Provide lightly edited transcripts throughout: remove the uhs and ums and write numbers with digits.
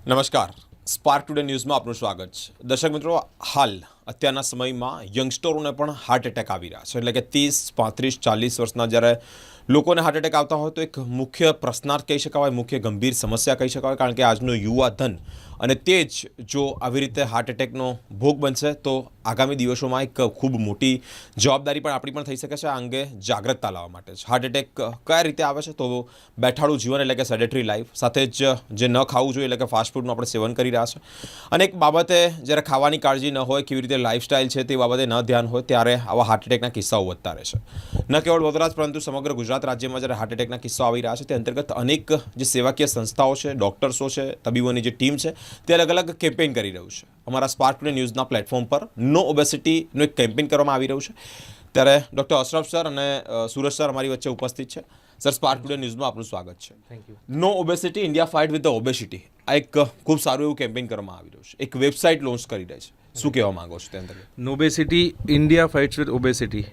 નમસ્કાર. Spark today ન્યૂઝમાં આપનું સ્વાગત છે. દર્શક મિત્રો, હાલ અત્યારના સમયમાં યંગસ્ટરોને પણ હાર્ટ એટેક આવી રહ્યા છે. એટલે કે 30, 35, 40 વર્ષના જ્યારે લોકોને હાર્ટ એટેક આવતા હોય તો એક મુખ્ય પ્રશ્નાર્થ કહી શકાય, મુખ્ય ગંભીર સમસ્યા કહી શકાય. કારણ કે આજનો યુવા ધન અને તે જ જો આવી રીતે હાર્ટ એટેકનો ભોગ બનશે તો આગામી દિવસોમાં એક ખૂબ મોટી જવાબદારી પણ આપણી પણ થઈ શકે છે. આ અંગે જાગૃતતા લાવવા માટે જ હાર્ટ એટેક કયા રીતે આવે છે, તો બેઠાડું જીવન એટલે કે સેડેટરી લાઈફ, સાથે જ જે ન ખાવું જોઈએ એટલે કે ફાસ્ટ ફૂડનું આપણે સેવન કરી રહ્યા છે, અને એક બાબતે જ્યારે ખાવાની કાળજી ન હોય, કેવી રીતે લાઈફસ્ટાઈલ છે તે બાબતે ન ધ્યાન હોય, ત્યારે આવા હાર્ટ એટેકના કિસ્સાઓ વધતા રહે છે. ન કેવળ વડોદરા જ પરંતુ સમગ્ર ગુજરાત રાજ્યમાં જ્યારે હાર્ટ એટેકના કિસ્સાઓ આવી રહ્યા છે તે અંતર્ગત અનેક જે સેવાકીય સંસ્થાઓ છે, ડૉક્ટર્સો છે, તબીબોની જે ટીમ છે તે અલગ અલગ કેમ્પેઇન કરી રહ્યું છે. અમારા સ્પાર્ક ટુડે ન્યૂઝના પ્લેટફોર્મ પર નો ઓબેસિટીનું એક કેમ્પેઇન કરવામાં આવી રહ્યું છે. ત્યારે ડૉક્ટર અશરફ સર અને સુરજ સર અમારી વચ્ચે ઉપસ્થિત છે. સર, સ્પાર્ક ટુડે ન્યૂઝમાં આપનું સ્વાગત છે. Thank you. No obesity, India fight with the obesity, આ એક ખૂબ સારું એવું કેમ્પેઇન કરવામાં આવી રહ્યું છે. એક વેબસાઇટ લોન્ચ કરી રહી છે. શું કહેવા માંગો છો તે અંતર્ગત? No obesity India fights with obesity,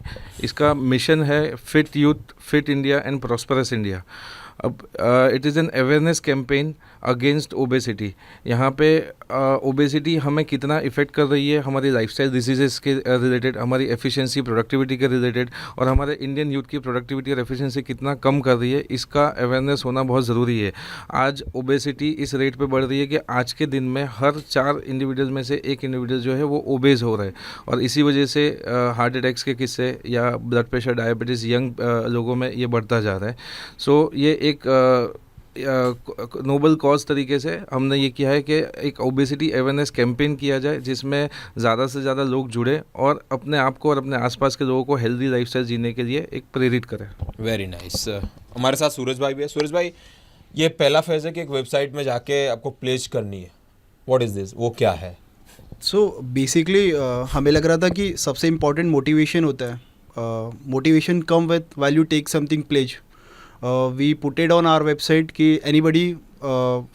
इसका मिशन है fit youth, fit India and prosperous India. अब it is an awareness campaign against obesity. यहाँ पे ओबेसिटी हमें कितना इफ़ेक्ट कर रही है हमारी लाइफस्टाइल डिजीज़ेस के रिलेटेड, हमारी एफिशिएंसी प्रोडक्टिविटी के रिलेटेड, और हमारे इंडियन यूथ की प्रोडक्टिविटी और एफिशिएंसी कितना कम कर रही है, इसका अवेयरनेस होना बहुत ज़रूरी है. आज ओबेसिटी इस रेट पे बढ़ रही है कि आज के दिन में हर 4 इंडिविजुअल में से एक इंडिविजुअल जो है वो ओबेज हो रहा है, और इसी वजह से हार्ट अटैक्स के किस्से या ब्लड प्रेशर, डायबिटीज़ यंग लोगों में ये बढ़ता जा रहा है. सो ये एक नोबल कॉज तरीके से हमने ये किया है कि एक ओबेसिटी अवेयरनेस कैंपेन किया जाए, जिसमें ज़्यादा से ज़्यादा लोग जुड़े और अपने आप को और अपने आसपास के लोगों को हेल्दी लाइफस्टाइल जीने के लिए एक प्रेरित करें. Very nice. हमारे साथ सूरज भाई भी है. सूरज भाई, ये पहला फेज है कि एक वेबसाइट में जाके आपको प्लेज करनी है. व्हाट इज दिस, वो क्या है? सो बेसिकली हमें लग रहा था कि सबसे इम्पॉर्टेंट मोटिवेशन होता है. Motivation come with while you take something pledge. We put it on our website कि anybody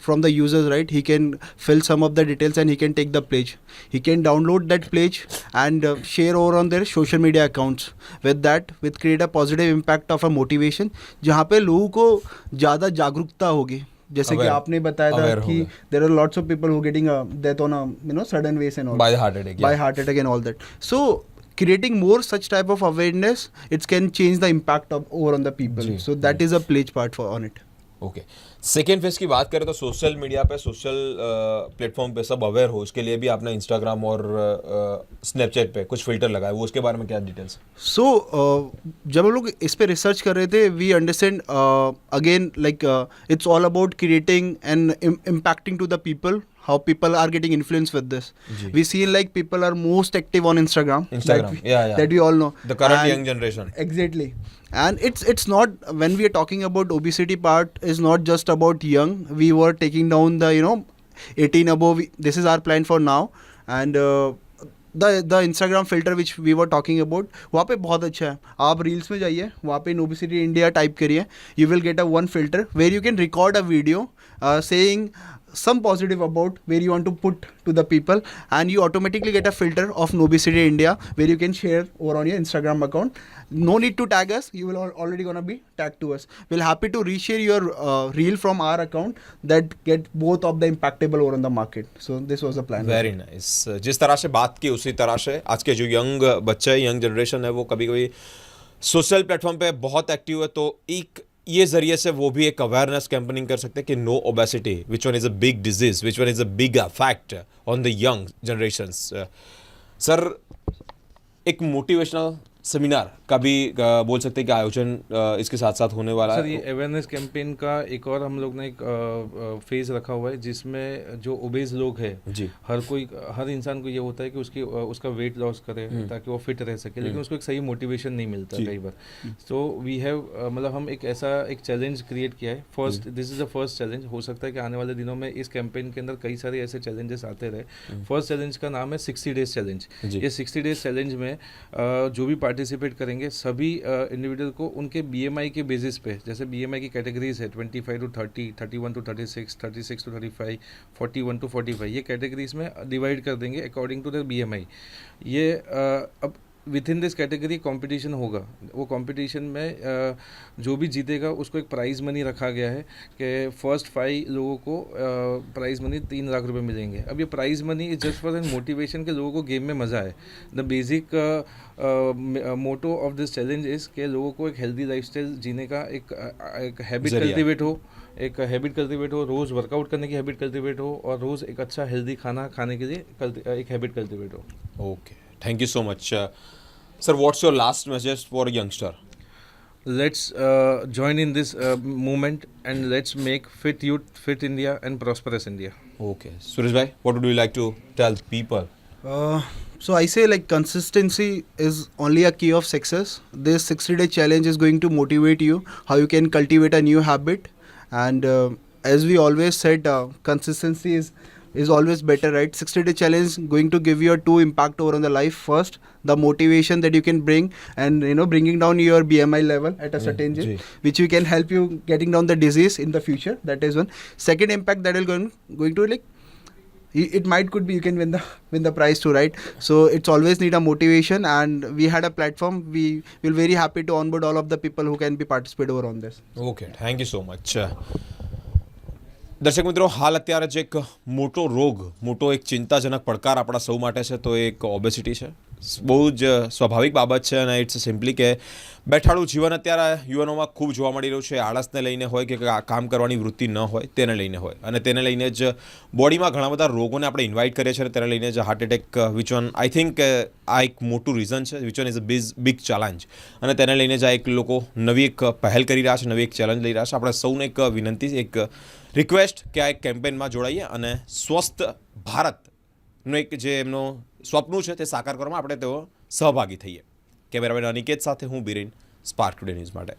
from the users, right, he can fill some of the details and he can take the pledge. He can download that pledge and share over on their social media accounts. With that, with create a positive impact of a motivation, जहाँ पे लोगों को ज़्यादा जागरूकता होगी. जैसे कि आपने बताया था कि there are lots of people who getting a death on a sudden ways and all by heart attack, by heart attack and all that. So creating more such type of awareness, it can change the impact of over on the people. So that is a pledge part for on it. Okay. Second phase की बात करें तो social media पे, social platform पे सब aware हो, उसके लिए भी आपने इंस्टाग्राम और स्नैपचैट पे कुछ फिल्टर लगाए, वो उसके बारे में क्या डिटेल्स? सो जब हम लोग इस पे रिसर्च कर रहे थे, we understand again like it's all about creating and impacting to the people. How people are getting influenced with this. We see like people are most active on Instagram. That we all know. The current young generation. Exactly. And it's not, when we are talking about obesity part, is not just about young. We were taking down the 18 above. This is our plan for now. And the Instagram filter which we were talking about, वहाँ पे बहुत अच्छा है. आप reels में जाइए, वहाँ पे obesity India टाइप करिए, you will get a one filter where you can record a video saying some positive about where you want to put to the people, and you automatically get a filter of Obesity India where you can share over on your Instagram account. No need to tag us, you will already gonna be tagged to us. We'll happy to reshare your reel from our account that get both of the impactable over on the market. So this was the plan. Very nice. जिस तरह से बात की उसी तरह से आज के जो यंग बच्चे, यंग जनरेशन है, वो कभी कभी सोशल प्लेटफॉर्म पे बहुत एक्टिव है, तो एक ये जरिए से वो भी एक अवेयरनेस कैंपेनिंग कर सकते हैं कि no obesity, which one is a big disease, which one is a big fact on the young generations. Sir, एक मोटिवेशनल सेमिनार का भी बोल सकते हैं कि आयोजन इसके साथ साथ होने वाला है. सर, ये अवेयरनेस कैंपेन का एक और हम लोग ने एक फेज रखा हुआ है, जिसमें जो ओबेज लोग हैं जी, हर इंसान को ये होता है कि उसका वेट लॉस करे ताकि वो फिट रह सके, लेकिन उसको एक सही मोटिवेशन नहीं मिलता कई बार. तो वी हैव मतलब हम एक ऐसा एक चैलेंज क्रिएट किया है. First, this is the first challenge. हो सकता है कि आने वाले दिनों में इस कैंपेन के अंदर कई सारे ऐसे चैलेंजेस आते रहे. फर्स्ट चैलेंज का नाम है 60 डेज चैलेंज. ये 60 डेज चैलेंज में जो भी पार्टिसिपेट करेंगे सभी इंडिविजुअल को उनके BMI के बेसिस पे, जैसे BMI की कैटेगरीज है 25 to 30, 31 to 36, 36 to 35, 41 to 45, ये कैटेगरीज में डिवाइड कर देंगे अकॉर्डिंग टू द BMI. ये अब with in this category competition होगा, वो कंपटीशन में जो भी जीतेगा उसको एक प्राइज़ मनी रखा गया है कि फर्स्ट 5 लोगों को प्राइज़ मनी 3 लाख रुपए मिलेंगे। अब ये prize money is just for an motivation के लोगों को गेम में मज़ा आए। The basic motto of this challenge is कि लोगों को एक हेल्दी लाइफस्टाइल जीने का एक हैबिट जरिया। कल्टिवेट हो, एक हैबिट कल्टिवेट हो, रोज़ वर्कआउट करने की हैबिट कल्टिवेट हो और रोज़ एक अच्छा हेल्दी खाना खाने के लिए एक हैबिट कल्टिवेट हो। Okay, thank you so much sir. What's your last message for youngster? Let's join in this movement and let's make fit youth, fit India and prosperous India. Okay, Suresh bhai, what would you like to tell people? So I say like consistency is only a key of success. This 60-day challenge is going to motivate you how you can cultivate a new habit, and as we always said, consistency is always better, right? 60-day challenge going to give you a 2 impact over on the life. First, the motivation that you can bring, and bringing down your BMI level at a certain जी. age, which you can help you getting down the disease in the future. That is one. Second impact that will going to like, it could be you can win the prize too, right? So it's always need a motivation, and we had a platform. We will very happy to onboard all of the people who can be participate over on this. Okay, thank you so much. દર્શક મિત્રો, હાલ અત્યારે જે એક મોટો રોગ, મોટો એક ચિંતાજનક પડકાર આપણા સૌ માટે છે તો એક ઓબેસિટી છે. બહુ જ સ્વાભાવિક બાબત છે અને ઇટ્સ સિમ્પલી કે બેઠાડું જીવન અત્યારે યુવાનોમાં ખૂબ જોવા મળી રહ્યું છે. આળસને લઈને હોય કે કામ કરવાની વૃત્તિ ન હોય તેને લઈને હોય, અને તેને લઈને જ બોડીમાં ઘણા બધા રોગોને આપણે ઇન્વાઇટ કરીએ છીએ અને તેને લઈને જ heart attack, which one I think આ એક મોટું રીઝન છે, which one is a big challenge. અને તેને લઈને જ આ એક લોકો નવી એક પહેલ કરી રહ્યા છે, નવી એક ચેલેન્જ લઈ રહ્યા છે. આપણે સૌને એક વિનંતી, એક રિક્વેસ્ટ કે આ એક કેમ્પેનમાં જોડાઈએ અને સ્વસ્થ ભારતનું એક જે એમનું સ્વપ્નું છે તે સાકાર કરવામાં આપણે તેઓ સહભાગી થઈએ. કેમેરામેન અનિકેત સાથે હું બિરેન, સ્પાર્ક ટુડે ન્યૂઝ માટે.